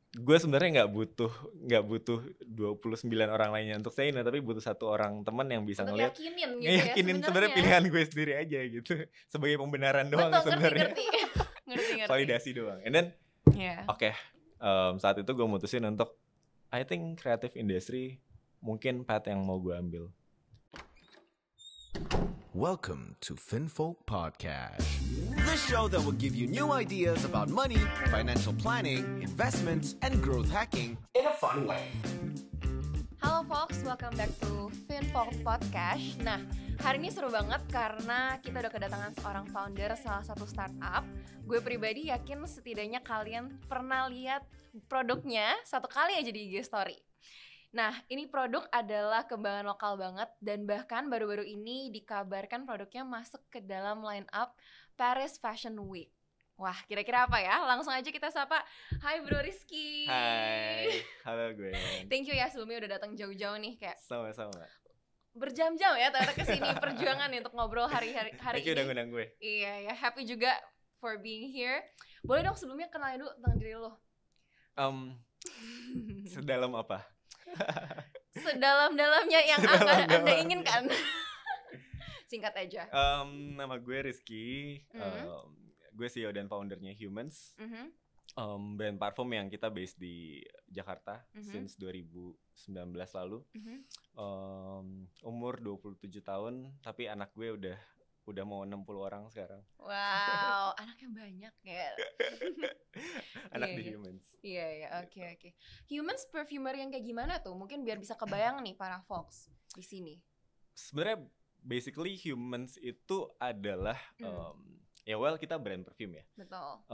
gue sebenarnya nggak butuh 29 orang lainnya untuk say no, tapi butuh satu orang teman yang bisa untuk ngeliat, yakinin gitu ya ngeyakinin sebenarnya pilihan gue sendiri aja gitu, sebagai pembenaran doang betul, sebenarnya. ngerti. Validasi doang. And then Yeah. oke, saat itu gue mutusin untuk I think creative industry mungkin path yang mau gue ambil. Welcome to FinFolk Podcast, the show that will give you new ideas about money, financial planning, investments, and growth hacking in a fun way. Halo folks, welcome back to FinFolk Podcast. Nah, hari ini seru banget karena kita udah kedatangan seorang founder salah satu startup. Gue pribadi yakin setidaknya kalian pernah lihat produknya satu kali aja di IG Story. Nah, ini produk adalah kembangan lokal banget dan bahkan baru-baru ini dikabarkan produknya masuk ke dalam line up Paris Fashion Week. Wah, kira-kira apa ya? Langsung aja kita sapa. Hai Bro Rizky. Hai, halo gue. Thank you ya sebelumnya udah datang jauh-jauh nih kayak. Sama-sama. Berjam-jam ya ternyata kesini perjuangan nih untuk ngobrol hari Thank you ini. udah ngundang gue. Iya ya, happy juga for being here. Boleh dong sebelumnya kenalin dulu tentang diri lo. Sedalam apa? Sedalam-dalamnya yang akan Anda inginkan. Singkat aja. Nama gue Rizky. Gue CEO dan foundernya Humans. Brand parfum yang kita based di Jakarta since 2019 lalu. Umur 27 tahun, tapi anak gue udah mau 60 orang sekarang. Wow, anaknya banyak ya. Anak di Humans. Iya, oke. Humans perfumer yang kayak gimana tuh? Mungkin biar bisa kebayang nih para folks di sini. Sebenarnya basically Humans itu adalah kita brand perfume ya. Betul.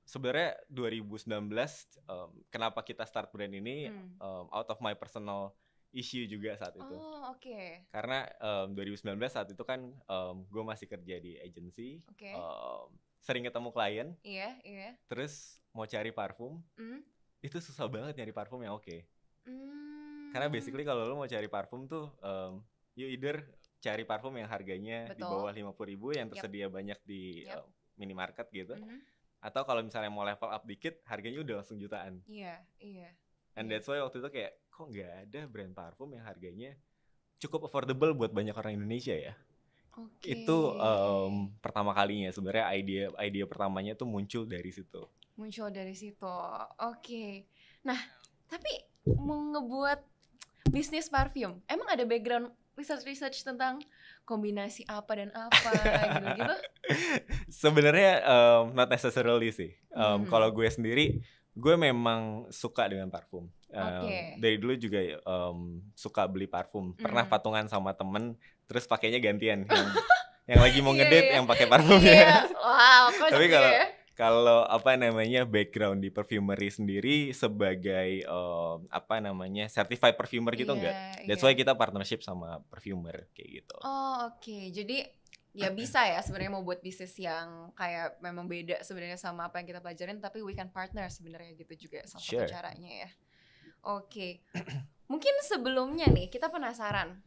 Sebenarnya 2019 kenapa kita start brand ini out of my personal issue juga saat itu. Oh, oke. Karena 2019 saat itu kan gue masih kerja di agency. Oke. Sering ketemu klien. Iya. Terus mau cari parfum. Itu susah banget nyari parfum yang oke. Karena basically kalau lo mau cari parfum tuh you either cari parfum yang harganya di bawah 50.000 yang tersedia banyak di minimarket gitu. Atau kalau misalnya mau level up dikit harganya udah langsung jutaan. Iya. And that's why waktu itu kayak kok nggak ada brand parfum yang harganya cukup affordable buat banyak orang Indonesia ya. Okay. Itu pertama kalinya sebenarnya idea pertamanya tuh muncul dari situ. Oke. Nah, tapi mau ngebuat bisnis parfum, emang ada background research tentang kombinasi apa dan apa gitu? Sebenarnya not necessarily sih. Kalau gue sendiri, gue memang suka dengan parfum. Dari dulu juga suka beli parfum. Pernah patungan sama temen, terus pakainya gantian. Yang lagi mau ngedate yang pakai parfumnya. Wow, kok tapi kalau background di perfumery sendiri sebagai certified perfumer gitu enggak. That's why kita partnership sama perfumer kayak gitu. Oh, oke. Jadi ya bisa ya sebenarnya mau buat bisnis yang kayak memang beda sebenarnya sama apa yang kita pelajarin, tapi we can partner sebenarnya gitu juga salah satu caranya ya. Oke. Mungkin sebelumnya nih kita penasaran,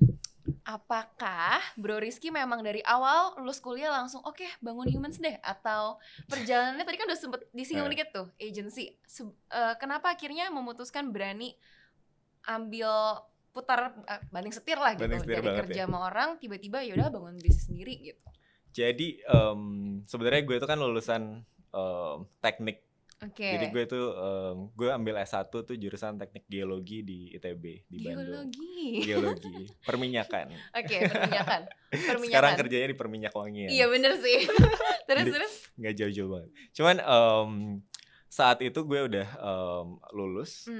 apakah Bro Rizky memang dari awal lulus kuliah langsung oke, bangun Humans deh, atau perjalanannya tadi kan udah sempet disinggung dikit tuh agency. Kenapa akhirnya memutuskan berani ambil putar banting setir lah gitu, dari kerja sama orang tiba-tiba yaudah bangun bisnis sendiri gitu. Jadi sebenarnya gue itu kan lulusan teknik. Jadi gue tuh gue ambil S1 tuh jurusan teknik geologi di ITB di Bandung. Geologi perminyakan. Perminyakan. Sekarang kerjanya di perminyak wangian. Iya bener sih. terus nggak jauh-jauh banget. Cuman saat itu gue udah lulus.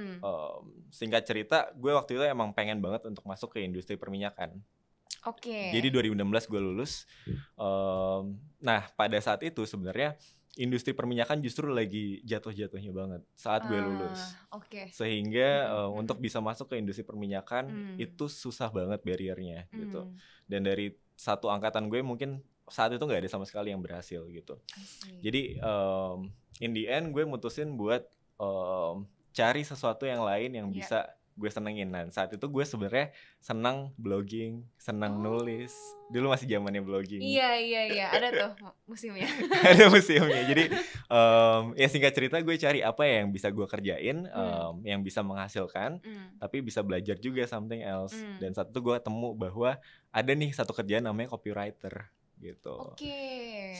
Singkat cerita, gue waktu itu emang pengen banget untuk masuk ke industri perminyakan. Jadi 2016 gue lulus. Nah pada saat itu sebenarnya industri perminyakan justru lagi jatuh-jatuhnya banget saat gue lulus. Sehingga untuk bisa masuk ke industri perminyakan itu susah banget barriernya gitu. Dan dari satu angkatan gue mungkin saat itu nggak ada sama sekali yang berhasil gitu. Jadi in the end gue mutusin buat cari sesuatu yang lain yang bisa gue senengin. Nah saat itu gue sebenarnya senang blogging, senang nulis. Dulu masih zamannya blogging. Iya, ada tuh museumnya. Ada museumnya. Jadi ya singkat cerita gue cari apa ya yang bisa gue kerjain, yang bisa menghasilkan, tapi bisa belajar juga something else. Dan saat itu gue temu bahwa ada nih satu kerjaan namanya copywriter gitu.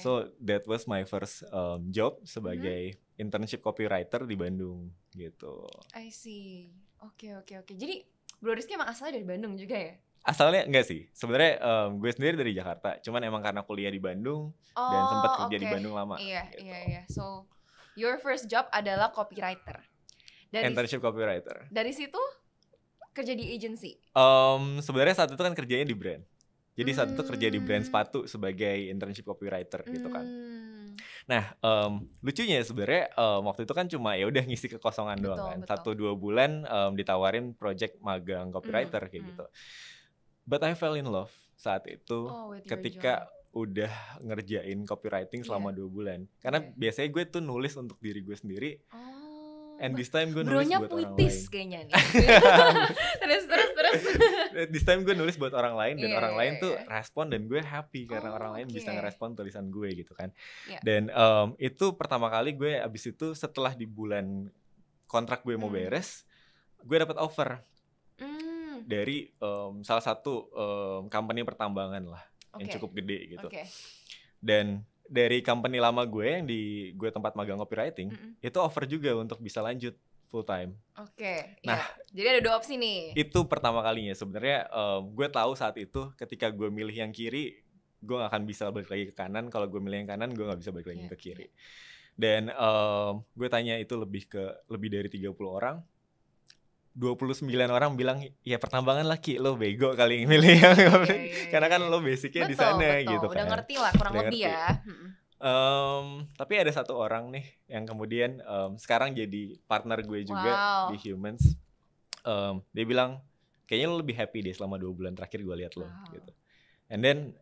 So that was my first job sebagai internship copywriter di Bandung gitu. I see. Oke. Jadi Bro Rizky emang asalnya dari Bandung juga ya? Asalnya enggak sih. Sebenarnya gue sendiri dari Jakarta. Cuman emang karena kuliah di Bandung dan sempat kerja di Bandung lama. Iya. So your first job adalah copywriter. Internship copywriter. Dari situ kerja di agency. Sebenarnya saat itu kan kerjanya di brand. Jadi saat itu kerja di brand sepatu sebagai internship copywriter gitu kan. Nah, lucunya sebenarnya waktu itu kan cuma ya udah ngisi kekosongan doang kan. 1-2 bulan ditawarin project magang copywriter kayak gitu. But I fell in love saat itu ketika udah ngerjain copywriting selama 2 bulan. Karena biasanya gue tuh nulis untuk diri gue sendiri. And this time gue nulis buat orang lain. Puitis kayaknya nih. terus. This time gue nulis buat orang lain dan orang lain tuh respon dan gue happy karena orang lain bisa ngerespon tulisan gue gitu kan. Dan itu pertama kali gue abis itu setelah di bulan kontrak gue mau beres, gue dapat offer dari salah satu company pertambangan lah yang cukup gede gitu. Dan dari company lama gue yang di gue tempat magang copywriting itu offer juga untuk bisa lanjut full time. Nah, jadi ada 2 opsi nih. Itu pertama kalinya sebenarnya gue tahu saat itu ketika gue milih yang kiri gue gak akan bisa balik lagi ke kanan. Kalau gue milih yang kanan gue gak bisa balik lagi ke kiri. Dan gue tanya itu lebih dari 30 orang. 29 orang bilang ya pertambangan lagi lo bego kali milih yang karena kan lo basicnya di sana gitu kan. Udah ngerti lah kurang lebih ya. Tapi ada satu orang nih yang kemudian sekarang jadi partner gue juga di Humans. Dia bilang kayaknya lo lebih happy deh selama 2 bulan terakhir gue lihat lo gitu. And then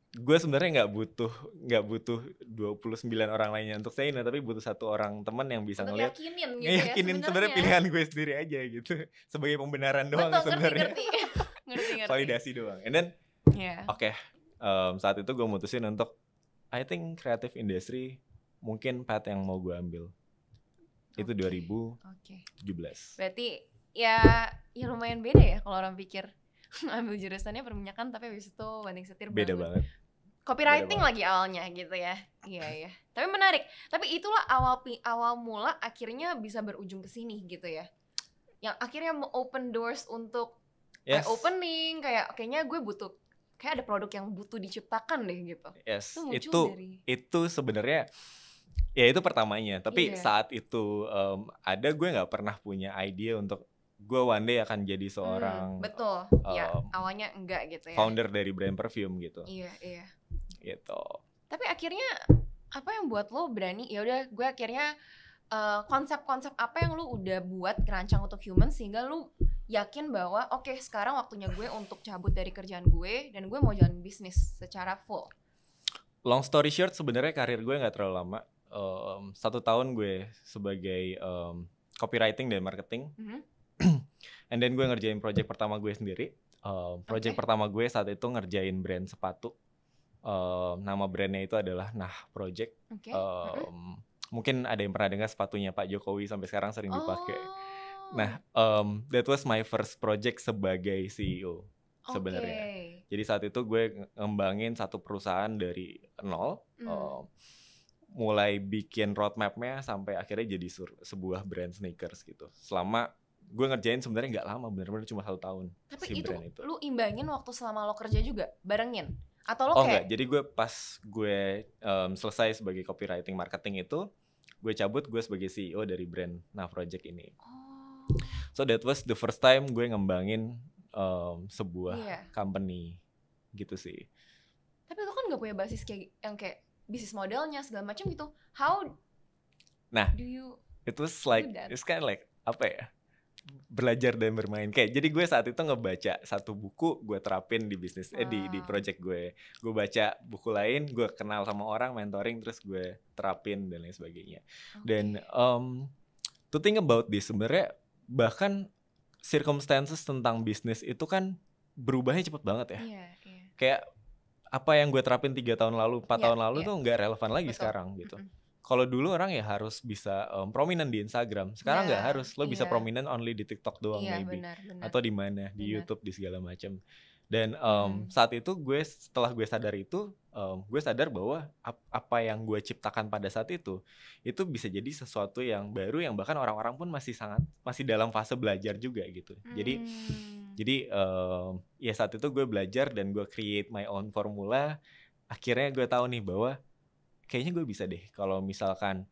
gue sebenarnya nggak butuh 29 orang lainnya untuk say no, tapi butuh satu orang teman yang bisa ngeliat yakinin sebenarnya pilihan gue sendiri aja gitu sebagai pembenaran doang sebenarnya. Ngerti. Validasi doang. And then saat itu gue mutusin untuk I think creative industry mungkin path yang mau gue ambil. Itu 2017. Berarti ya lumayan beda ya kalau orang pikir ambil jurusannya perminyakan tapi habis itu banding setir beda banget. Copywriting lagi awalnya gitu ya. Iya. Tapi menarik. Tapi itulah awal mula akhirnya bisa berujung ke sini gitu ya. Yang akhirnya open doors untuk kayak opening, kayaknya gue butuh kayak ada produk yang butuh diciptakan deh gitu. Yes. Itu sebenarnya ya itu pertamanya. Tapi saat itu ada gue nggak pernah punya ide untuk gue one day akan jadi seorang awalnya enggak gitu ya. Founder dari brand perfume gitu. Iya. Gitu. Tapi akhirnya apa yang buat lo berani? Ya udah, gue akhirnya konsep-konsep apa yang lo udah buat kerancang untuk Human sehingga lo yakin bahwa oke, sekarang waktunya gue untuk cabut dari kerjaan gue dan gue mau jalan bisnis secara full. Long story short, sebenarnya karir gue nggak terlalu lama. 1 tahun gue sebagai copywriting dan marketing. And then gue ngerjain project pertama gue sendiri. Project pertama gue saat itu ngerjain brand sepatu. Nama brandnya itu adalah Nah Project. Mungkin ada yang pernah dengar sepatunya Pak Jokowi sampai sekarang sering dipakai. Nah, that was my first project sebagai CEO sebenarnya. Jadi saat itu gue ngembangin satu perusahaan dari nol. Mulai bikin roadmapnya sampai akhirnya jadi sebuah brand sneakers gitu. Selama gue ngerjain sebenarnya nggak lama, benar-benar cuma 1 tahun. Tapi si itu lu imbangin waktu selama lo kerja juga barengin? Atau lo enggak, jadi gue pas gue selesai sebagai copywriting marketing itu, gue cabut, gue sebagai CEO dari brand Nah Project ini. So that was the first time gue ngembangin sebuah company gitu sih. Tapi lo kan nggak punya basis kayak bisnis modelnya segala macam gitu. How do you? It was like it's kind of like apa ya? Belajar dan bermain kayak. Jadi gue saat itu ngebaca satu buku, gue terapin di bisnis di project gue baca buku lain, gue kenal sama orang, mentoring, terus gue terapin dan lain sebagainya. Dan to think about this, sebenarnya bahkan circumstances tentang bisnis itu kan berubahnya cepet banget ya. Iya. Kayak apa yang gue terapin 3 tahun lalu, 4 tahun lalu tuh nggak relevan lagi sekarang gitu. Kalau dulu orang ya harus bisa prominent di Instagram, sekarang nggak harus, lo bisa prominent only di TikTok doang maybe, benar. Atau di mana, di YouTube, di segala macam. Dan saat itu setelah gue sadar itu, gue sadar bahwa apa yang gue ciptakan pada saat itu bisa jadi sesuatu yang baru yang bahkan orang-orang pun masih dalam fase belajar juga gitu. Jadi ya saat itu gue belajar dan gue create my own formula. Akhirnya gue tahu nih bahwa kayaknya gue bisa deh kalau misalkan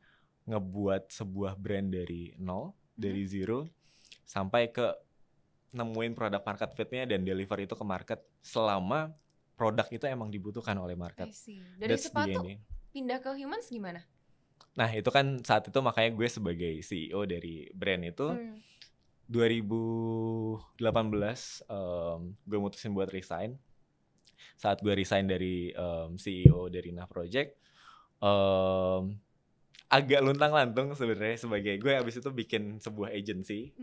ngebuat sebuah brand dari nol, dari zero sampai ke nemuin produk market fit-nya dan deliver itu ke market selama produk itu emang dibutuhkan oleh market. Dari sepatu pindah ke humans gimana? Nah itu kan saat itu makanya gue sebagai CEO dari brand itu 2018 gue mutusin buat resign. Saat gue resign dari CEO dari Nah Project, agak luntang-lantung sebenarnya sebagai gue abis itu bikin sebuah agency.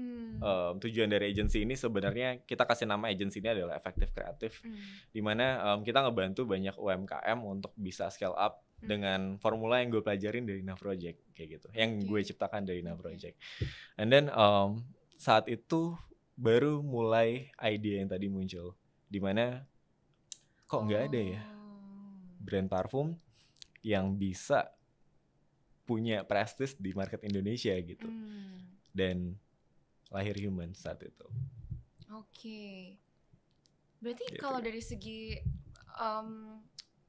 Tujuan dari agency ini sebenarnya kita kasih nama agency ini adalah Effective Creative, dimana kita ngebantu banyak UMKM untuk bisa scale up dengan formula yang gue pelajarin dari Nah Project kayak gitu, yang gue ciptakan dari Nah Project. And then saat itu baru mulai ide yang tadi muncul, dimana kok nggak ada ya brand parfum yang bisa punya prestige di market Indonesia gitu. Dan lahir Humans saat itu. Berarti gitu. Kalau dari segi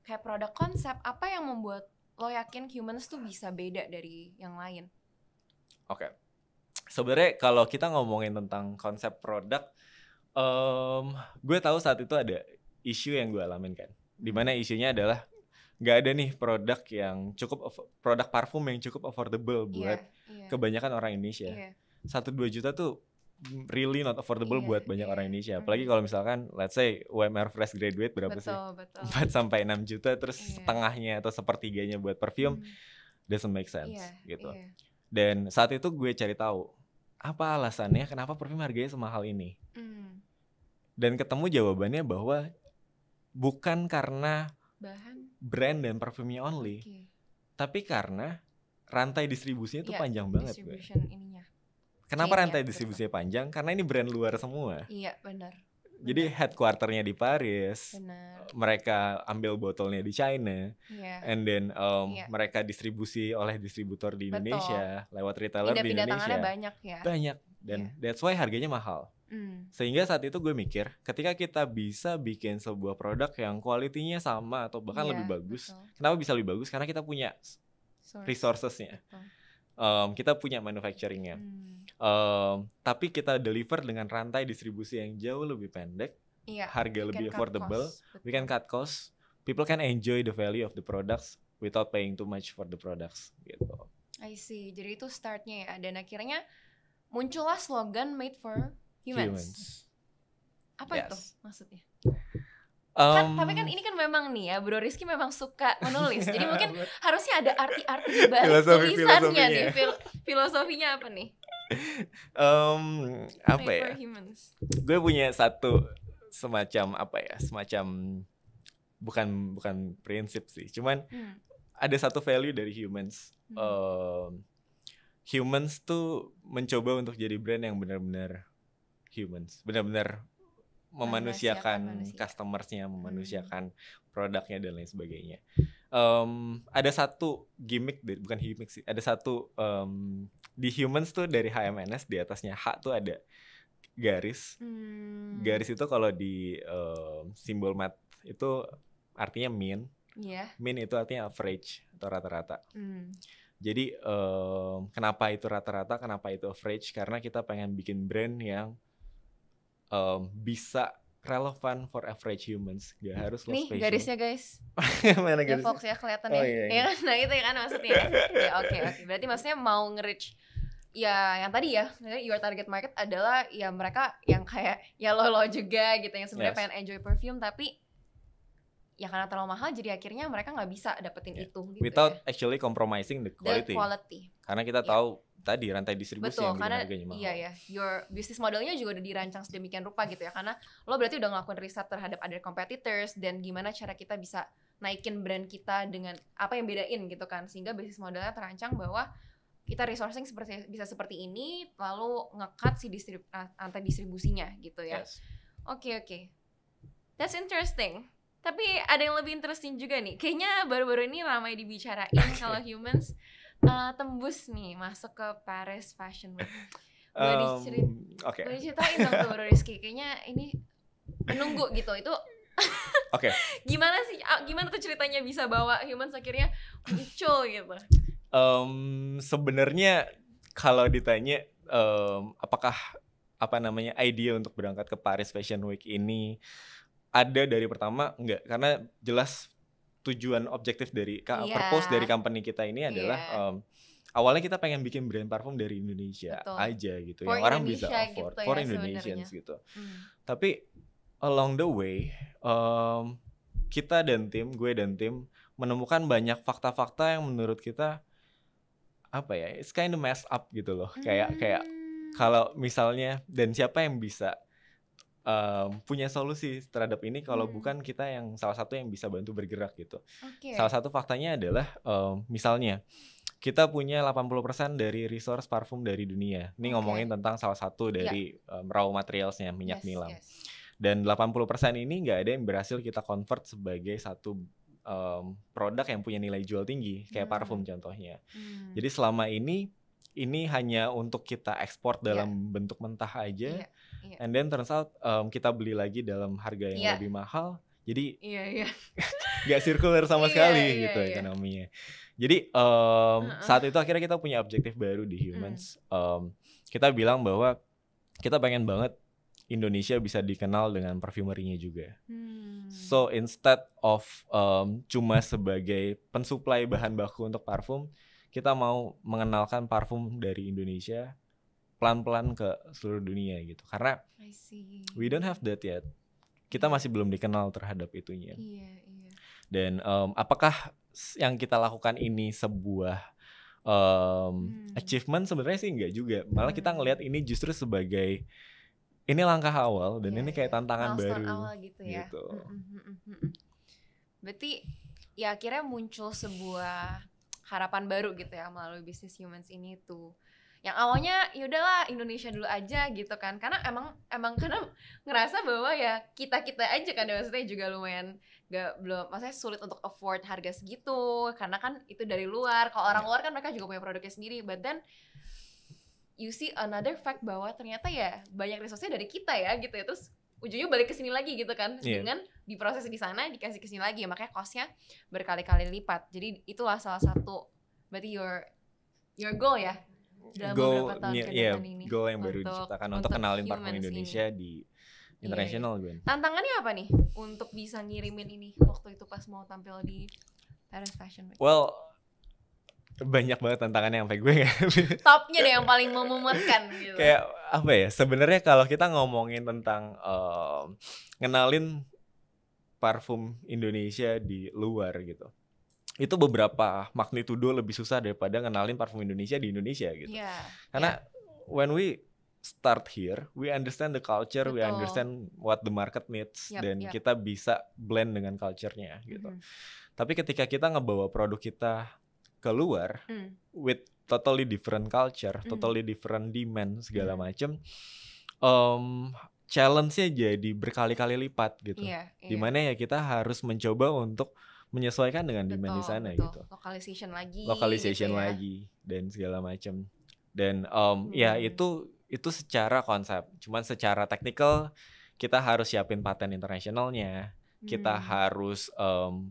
kayak produk konsep, apa yang membuat lo yakin Humans tuh bisa beda dari yang lain? Sebenarnya kalau kita ngomongin tentang konsep produk, gue tahu saat itu ada isu yang gue alamin kan, dimana isunya adalah nggak ada nih produk parfum yang cukup affordable buat kebanyakan orang Indonesia. 1-2 juta tuh really not affordable buat banyak orang Indonesia. Apalagi kalau misalkan let's say UMR fresh graduate berapa sih? 4-6 juta, terus setengahnya atau sepertiganya buat perfume, doesn't make sense gitu. Dan saat itu gue cari tahu apa alasannya kenapa parfum harganya semahal ini. Dan ketemu jawabannya bahwa bukan karena brand dan parfumnya only, tapi karena rantai distribusinya tuh panjang banget. Kenapa rantai distribusinya panjang? Karena ini brand luar semua. Iya, benar. Jadi headquarternya di Paris, mereka ambil botolnya di China, and then mereka distribusi oleh distributor di Indonesia, lewat retailer di Indonesia. Banyak, dan that's why harganya mahal. Sehingga saat itu gue mikir, ketika kita bisa bikin sebuah produk yang kualitinya sama atau bahkan lebih bagus, kenapa bisa lebih bagus? Karena kita punya resources-nya, kita punya manufacturing-nya, tapi kita deliver dengan rantai distribusi yang jauh lebih pendek, harga lebih affordable, we can cut cost, people can enjoy the value of the products without paying too much for the products gitu. I see, jadi itu startnya ya, dan akhirnya muncullah slogan Made for Humans. Apa itu maksudnya? Tapi kan ini kan memang nih ya, Bro Rizky memang suka menulis. Jadi mungkin harusnya ada arti-arti di balik tulisannya nih. Filosofinya apa nih? Apa ya? Gue punya satu semacam bukan prinsip sih. Cuman ada satu value dari Humans. Humans tuh mencoba untuk jadi brand yang benar-benar humans, benar-benar memanusiakan customersnya, memanusiakan produknya dan lain sebagainya. Ada satu gimmick, bukan gimmick sih, ada satu di Humans tuh dari HMNS di atasnya H tuh ada garis. Garis itu kalau di simbol mat itu artinya mean. Mean itu artinya average atau rata-rata. Jadi kenapa itu rata-rata, kenapa itu average? Karena kita pengen bikin brand yang bisa relevan for average humans, gak harus lo special. Nih garisnya guys. Mana garisnya? Ya Fox ya kelihatan ya. Iya. Nah itu ya kan maksudnya. Ya oke. Berarti maksudnya mau nge-reach ya yang tadi ya, your target market adalah ya mereka yang kayak ya lo juga gitu, yang sebenarnya pengen enjoy perfume tapi ya karena terlalu mahal jadi akhirnya mereka nggak bisa dapetin itu gitu, without actually compromising the quality. Karena kita tahu tadi rantai distribusi betul, yang bikin harganya mahal. Iya ya, your business modelnya juga udah dirancang sedemikian rupa gitu ya, karena lo berarti udah ngelakuin riset terhadap other competitors dan gimana cara kita bisa naikin brand kita dengan apa yang bedain gitu kan, sehingga business modelnya terancang bahwa kita resourcing bisa seperti ini, lalu nge-cut si rantai distribusinya gitu ya. Yes. Oke. That's interesting. Tapi ada yang lebih interesting juga nih. Kayaknya baru-baru ini ramai dibicarain kalau Humans tembus nih masuk ke Paris Fashion Week. Boleh ceritain dong tuh Rizky. Kayaknya ini menunggu gitu. Itu gimana sih? Gimana tuh ceritanya bisa bawa Humans akhirnya muncul gitu? Sebenarnya kalau ditanya apakah idea untuk berangkat ke Paris Fashion Week ini ada dari pertama, enggak, karena jelas tujuan objektif dari purpose dari company kita ini adalah awalnya kita pengen bikin brand parfum dari Indonesia aja gitu, yang orang bisa afford, for Indonesians gitu. Tapi along the way kita dan gue dan tim menemukan banyak fakta-fakta yang menurut kita it's kind of messed up gitu loh. Kayak kalau misalnya, dan siapa yang bisa punya solusi terhadap ini kalau bukan kita yang salah satu yang bisa bantu bergerak gitu. Salah satu faktanya adalah misalnya kita punya 80% dari resource parfum dari dunia. Ini ngomongin tentang salah satu dari raw materialsnya, minyak nilam. Dan 80% ini nggak ada yang berhasil kita convert sebagai satu produk yang punya nilai jual tinggi, kayak parfum contohnya. Jadi selama ini hanya untuk kita ekspor dalam bentuk mentah aja. And then turns out kita beli lagi dalam harga yang lebih mahal. Jadi gak circular sama sekali gitu ekonominya. Jadi saat itu akhirnya kita punya objektif baru di Humans. Kita bilang bahwa kita pengen banget Indonesia bisa dikenal dengan parfumerinya juga. So instead of cuma sebagai pensuplai bahan baku untuk parfum, kita mau mengenalkan parfum dari Indonesia pelan-pelan ke seluruh dunia gitu. Karena we don't have that yet. Kita masih belum dikenal terhadap itunya. Dan apakah yang kita lakukan ini sebuah achievement? Sebenarnya sih enggak juga. Malah kita ngelihat ini justru sebagai ini langkah awal dan ini kayak tantangan baru awal gitu ya. Gitu. Berarti ya akhirnya muncul sebuah harapan baru gitu ya melalui bisnis Humans ini tuh. Yang awalnya ya udahlah Indonesia dulu aja gitu kan. Karena emang karena ngerasa bahwa ya kita aja kan, maksudnya juga lumayan belum maksudnya sulit untuk afford harga segitu karena kan itu dari luar. Kalau orang luar kan mereka juga punya produknya sendiri. But then you see another fact bahwa ternyata ya banyak resource-nya dari kita ya gitu ya. Terus ujungnya balik ke sini lagi gitu kan, dengan diproses di sana dikasih ke sini lagi, makanya cost-nya berkali-kali lipat. Jadi itulah salah satu berarti your goal ya dalam beberapa tahun ke depan ini. Goal yang baru diciptakan untuk kenalin parfum Indonesia di international. Tantangannya apa nih untuk bisa ngirimin ini waktu itu pas mau tampil di Paris Fashion Week? Well, banyak banget tantangannya sampai gue nggak. Topnya deh yang paling memuaskan gitu. Kayak apa ya? Sebenarnya kalau kita ngomongin tentang ngenalin parfum Indonesia di luar gitu, itu beberapa magnitudo lebih susah daripada ngenalin parfum Indonesia di Indonesia gitu. Karena when we start here, we understand the culture, we understand what the market needs, dan kita bisa blend dengan culture-nya gitu. Tapi ketika kita ngebawa produk kita keluar with totally different culture, totally different demand segala macem, challenge-nya jadi berkali-kali lipat gitu. Dimana ya kita harus mencoba untuk menyesuaikan dengan demand di sana gitu. Localization gitu lagi dan segala macam. Dan ya itu secara konsep. Cuman secara teknikal kita harus siapin paten internasionalnya. Kita harus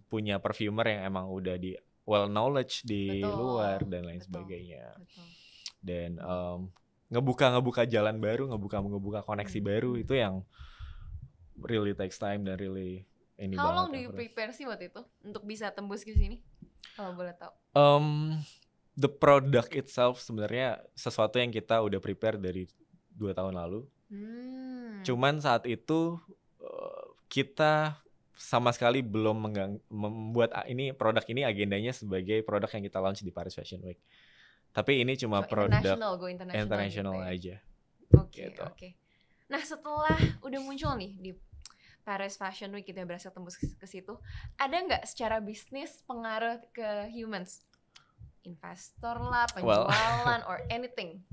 punya perfumer yang emang udah di well knowledge di luar dan lain sebagainya. Dan ngebuka jalan baru, ngebuka koneksi baru, itu yang really takes time dan really ini How banget. long do you prepare sih waktu itu untuk bisa tembus ke sini? Kalau boleh tahu. The product itself sebenarnya sesuatu yang kita udah prepare dari 2 tahun lalu. Cuman saat itu kita sama sekali belum membuat produk ini agendanya sebagai produk yang kita launch di Paris Fashion Week. Tapi ini cuma produk gitu international ya? aja. Oke. Nah setelah udah muncul nih di Paris Fashion Week, kita berhasil tembus ke situ, ada nggak secara bisnis pengaruh ke humans? Investor lah, penjualan, or anything?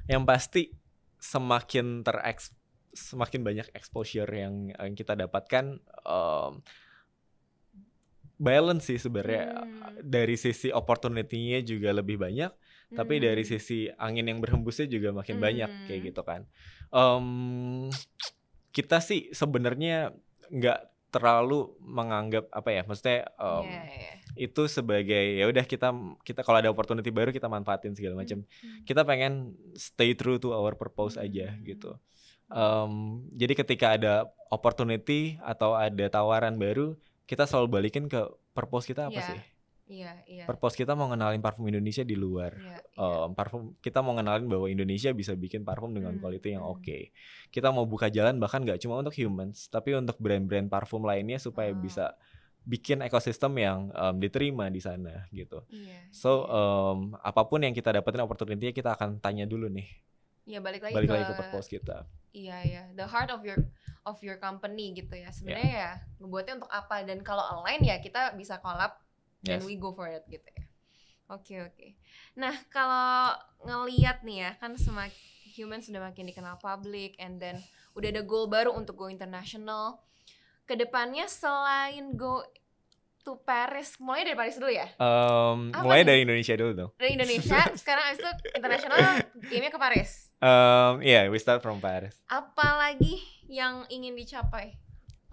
Yang pasti semakin banyak exposure yang kita dapatkan, balance sih sebenarnya. Dari sisi opportunity-nya juga lebih banyak, tapi dari sisi angin yang berhembusnya juga makin banyak kayak gitu kan. Kita sih sebenarnya nggak terlalu menganggap maksudnya itu sebagai ya udah kita kalau ada opportunity baru kita manfaatin segala macam. Kita pengen stay true to our purpose aja gitu. Jadi ketika ada opportunity atau ada tawaran baru, kita selalu balikin ke purpose kita apa sih? Purpose kita mau ngenalin parfum Indonesia di luar. Parfum kita mau ngenalin bahwa Indonesia bisa bikin parfum dengan quality yang oke. Kita mau buka jalan bahkan gak cuma untuk humans, tapi untuk brand-brand parfum lainnya supaya bisa bikin ekosistem yang diterima di sana gitu. Apapun yang kita dapetin opportunity-nya kita akan tanya dulu nih. Balik lagi ke purpose kita. The heart of your company gitu ya. Sebenarnya ya ngebuatnya untuk apa, dan kalau online ya kita bisa collab and we go for it gitu ya. Oke. Nah, kalau ngelihat nih ya, kan semakin human sudah makin dikenal public, and then udah ada goal baru untuk go international. Kedepannya selain go to Paris, mulai dari Paris dulu ya? Mulai dari Indonesia dulu dong. Dari Indonesia, sekarang abis itu international, game-nya ke Paris. We start from Paris. Apalagi yang ingin dicapai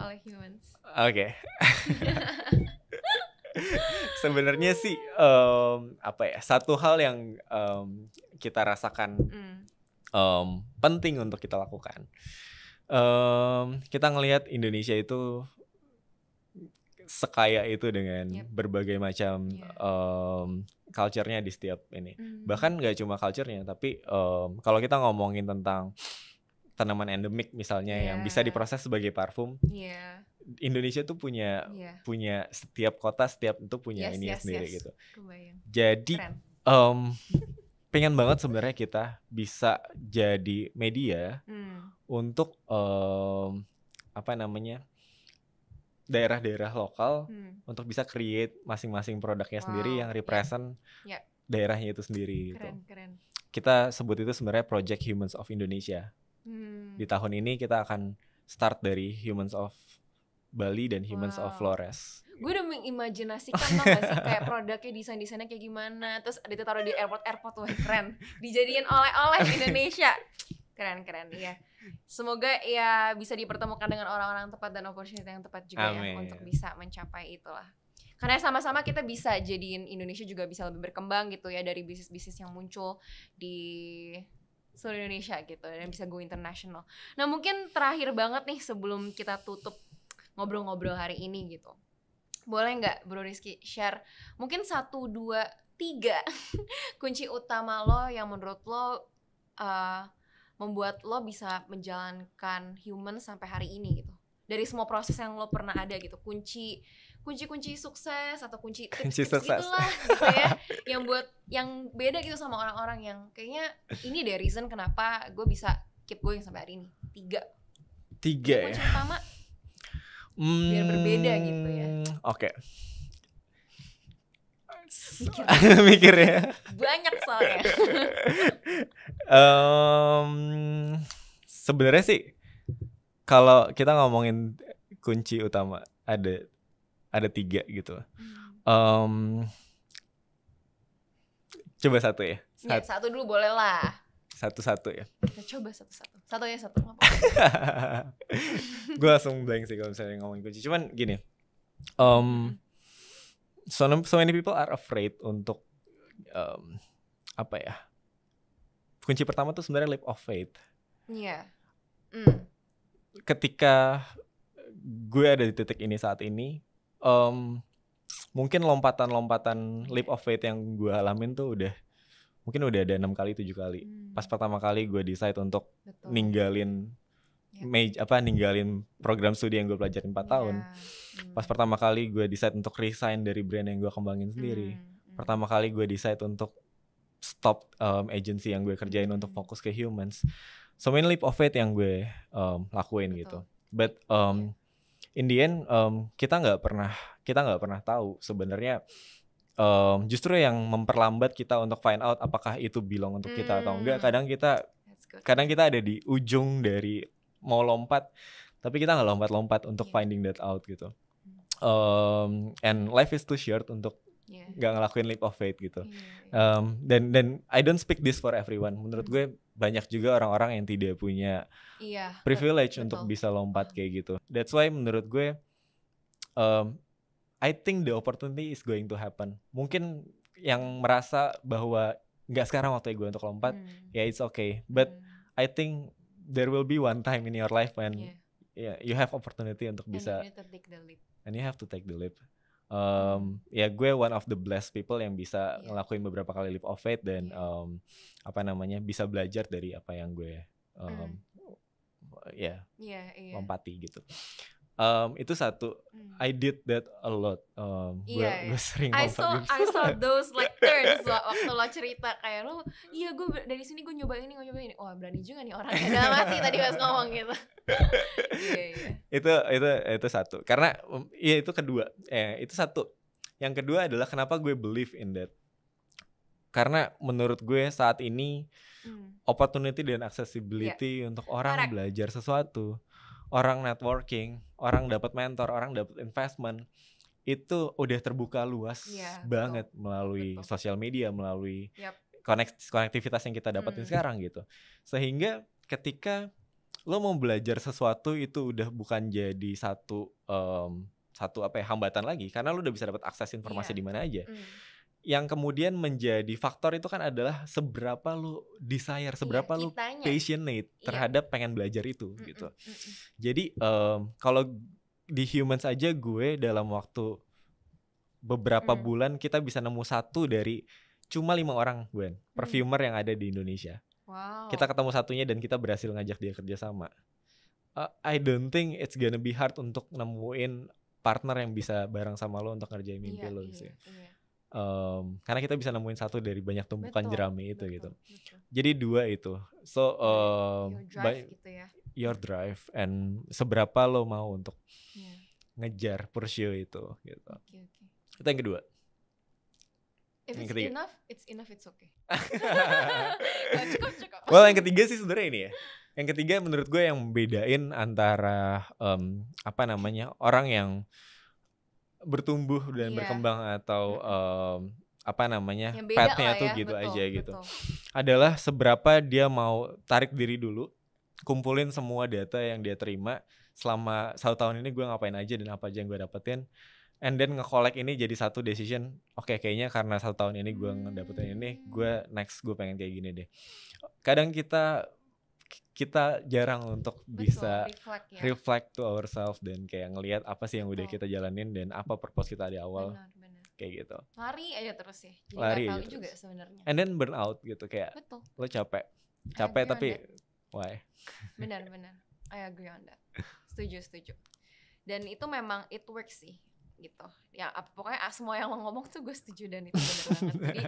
oleh humans? Oke. Sebenarnya sih satu hal yang kita rasakan penting untuk kita lakukan. Kita ngelihat Indonesia itu sekaya itu dengan berbagai macam culture-nya di setiap ini. Bahkan nggak cuma culture-nya, tapi kalau kita ngomongin tentang tanaman endemik misalnya yang bisa diproses sebagai parfum. Indonesia tuh punya setiap kota itu punya sendiri gitu. Kebayang. Jadi pengen banget sebenarnya kita bisa jadi media untuk daerah-daerah lokal untuk bisa create masing-masing produknya sendiri yang represent daerahnya itu sendiri gitu. Keren. Kita sebut itu sebenarnya Project Humans of Indonesia. Di tahun ini kita akan start dari Humans of Bali dan Humans of Flores. Gue udah mengimajinasikan gak sih kayak produknya, desainnya kayak gimana, terus ditaruh di airport, wah keren, dijadiin oleh-oleh Indonesia. Keren ya. Semoga ya bisa dipertemukan dengan orang-orang tepat dan opportunity yang tepat juga. Amin. Ya untuk bisa mencapai itulah. Karena sama-sama kita bisa jadiin Indonesia juga bisa lebih berkembang gitu ya, dari bisnis-bisnis yang muncul di seluruh Indonesia gitu, dan bisa go international. Nah mungkin terakhir banget nih sebelum kita tutup ngobrol-ngobrol hari ini gitu, boleh nggak Bro Rizky share mungkin 1, 2, 3 kunci utama lo yang menurut lo membuat lo bisa menjalankan human sampai hari ini gitu, dari semua proses yang lo pernah ada gitu, kunci sukses atau kunci tips gitulah gitu ya, yang beda gitu sama orang-orang yang kayaknya ini deh reason kenapa gue bisa keep going sampai hari ini. 3 kunci utama biar berbeda gitu ya. Oke. Mikir ya. Banyak soalnya. Sebenarnya sih kalau kita ngomongin kunci utama ada 3 gitu. Coba 1 ya. 1 dulu boleh lah. 1 ya. Kita coba 1. 1 ya 1. Gue langsung blank sih kalau misalnya ngomongin kunci. Cuman gini. So many people are afraid untuk kunci pertama tuh sebenarnya leap of faith. Iya. Ketika gue ada di titik ini saat ini, mungkin lompatan leap of faith yang gue alamin tuh mungkin udah ada 6 kali 7 kali. Pas pertama kali gue decide untuk ninggalin ninggalin program studi yang gue pelajarin 4 tahun. Pas pertama kali gue decide untuk resign dari brand yang gue kembangin sendiri. Pertama kali gue decide untuk stop agency yang gue kerjain untuk fokus ke humans. So many leap of faith yang gue lakuin. Betul. Gitu. But in the end kita nggak pernah tahu sebenarnya justru yang memperlambat kita untuk find out apakah itu belong untuk kita atau enggak. Kadang kita ada di ujung dari mau lompat, tapi kita nggak lompat untuk finding that out gitu. And life is too short untuk nggak ngelakuin leap of faith gitu. Dan I don't speak this for everyone. Menurut gue banyak juga orang-orang yang tidak punya privilege untuk bisa lompat kayak gitu. That's why menurut gue I think the opportunity is going to happen. Mungkin yang merasa bahwa nggak sekarang waktu gue untuk lompat, it's okay. But I think there will be one time in your life when you have opportunity untuk bisa. And you have to take the leap. Gue one of the blessed people yang bisa ngelakuin beberapa kali leap of faith dan bisa belajar dari apa yang gue lompati gitu. Itu satu. I did that a lot. Gue sering I saw those like turns waktu lo cerita kayak lo, gue dari sini gue nyoba ini. Wah berani juga nih orangnya dalam hati tadi pas ngomong gitu. Itu satu. Karena itu kedua. Itu satu. Yang kedua adalah kenapa gue believe in that. Karena menurut gue saat ini opportunity dan accessibility untuk orang belajar sesuatu, orang networking, orang dapat mentor, orang dapat investment, itu udah terbuka luas banget melalui sosial media, melalui konektivitas yang kita dapatin sekarang gitu. Sehingga ketika lo mau belajar sesuatu itu udah bukan jadi satu hambatan lagi, karena lo udah bisa dapat akses informasi di mana aja. Yang kemudian menjadi faktor itu kan adalah seberapa lu desire, seberapa lu passionate terhadap pengen belajar itu gitu. Jadi kalau di humans aja gue dalam waktu beberapa bulan kita bisa nemu satu dari cuma 5 orang gue perfumer yang ada di Indonesia. Kita ketemu satunya dan kita berhasil ngajak dia kerja sama. I don't think it's gonna be hard untuk nemuin partner yang bisa bareng sama lo untuk ngerjain mimpi lo gitu. Karena kita bisa nemuin satu dari banyak tumpukan jerami itu gitu. Jadi 2 itu. So your drive gitu ya. Your drive and seberapa lo mau untuk ngejar pursue itu gitu. Itu yang kedua. If yang it's ketiga. enough, it's okay. Cukup. Well, yang ketiga sih sebenarnya ini ya. Yang ketiga menurut gue yang bedain antara orang yang bertumbuh dan berkembang atau path-nya tuh gitu betul, aja gitu. Adalah seberapa dia mau tarik diri dulu, kumpulin semua data yang dia terima selama 1 tahun ini gue ngapain aja dan apa aja yang gue dapetin, and then nge-collect ini jadi satu decision. Oke, kayaknya karena 1 tahun ini gue ngedapetin ini, gue pengen kayak gini deh. Kadang kita jarang untuk bisa reflect to ourselves dan kayak ngelihat apa sih yang udah kita jalanin dan apa purpose kita di awal. Benar. Kayak gitu. Lari aja terus ya. Jadi lari gak tahu aja juga sebenarnya. And then burn out gitu kayak lo capek tapi why? Benar. I agree on that. Setuju. Dan itu memang it works sih gitu. Ya pokoknya semua yang lo ngomong tuh gue setuju dan itu benar banget. Jadi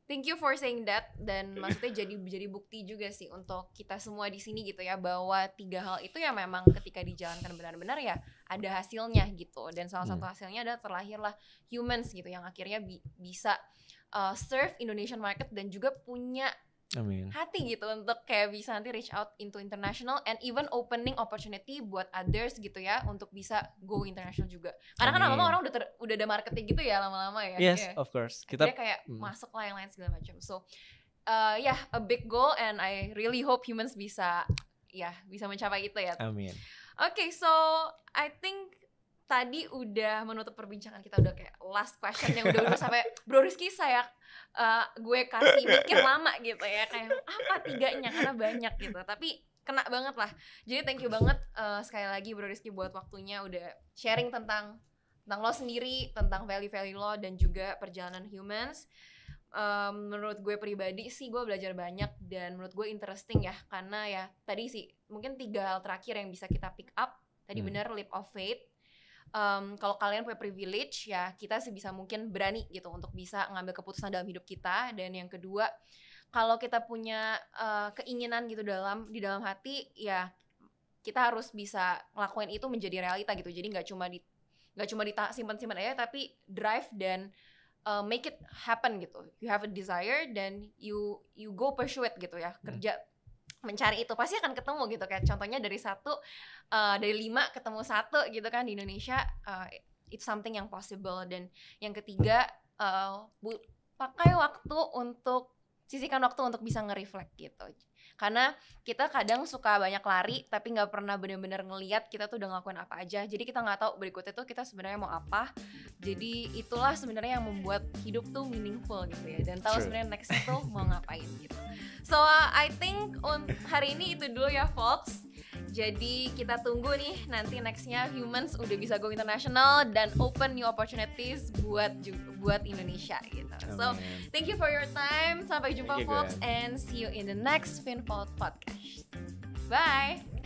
thank you for saying that, dan maksudnya jadi bukti juga sih untuk kita semua di sini gitu ya, bahwa 3 hal itu ya memang ketika dijalankan benar-benar ya ada hasilnya gitu. Dan salah satu hasilnya adalah terlahirlah humans gitu yang akhirnya bisa serve Indonesian market dan juga punya hati gitu untuk kayak bisa nanti reach out into international and even opening opportunity buat others gitu ya untuk bisa go international juga. Karena kan lama-lama orang udah ada marketing gitu ya lama-lama ya. Yes, of course. Kita kayak masuk lah yang lain segala macam. So a big goal and I really hope humans bisa mencapai itu ya. Amin. Okay, so I think tadi udah menutup perbincangan kita, udah kayak last question yang udah sampai Bro Rizky gue kasih mikir lama gitu ya, kayak apa 3-nya karena banyak gitu, tapi kena banget lah. Jadi thank you banget sekali lagi Bro Rizky buat waktunya, udah sharing tentang lo sendiri, tentang value lo dan juga perjalanan humans. menurut gue pribadi sih gue belajar banyak dan menurut gue interesting ya, karena ya tadi sih mungkin 3 hal terakhir yang bisa kita pick up. Tadi benar, leap of faith. Kalau kalian punya privilege ya, kita sebisa mungkin berani gitu untuk bisa ngambil keputusan dalam hidup kita. Dan yang kedua, kalau kita punya keinginan gitu di dalam hati ya, kita harus bisa ngelakuin itu menjadi realita gitu. Jadi nggak cuma simpan-simpan aja, tapi drive dan make it happen gitu. You have a desire dan you go pursue it gitu ya. Kerja mencari itu pasti akan ketemu gitu. Kayak contohnya dari 5 ketemu 1 gitu kan di Indonesia. It's something yang possible. Dan yang ketiga, sisihkan waktu untuk bisa nge-reflect gitu. Karena kita kadang suka banyak lari tapi nggak pernah benar-benar ngelihat kita tuh udah ngelakuin apa aja. Jadi kita nggak tahu berikutnya tuh kita sebenarnya mau apa. Jadi itulah sebenarnya yang membuat hidup tuh meaningful gitu ya. Dan tahu sebenarnya next itu mau ngapain gitu. So I think hari ini itu dulu ya folks. Jadi kita tunggu nih nanti nextnya Humans udah bisa go international dan open new opportunities buat Indonesia gitu. So thank you for your time. Sampai jumpa folks and see you in the next FinFold podcast. Bye.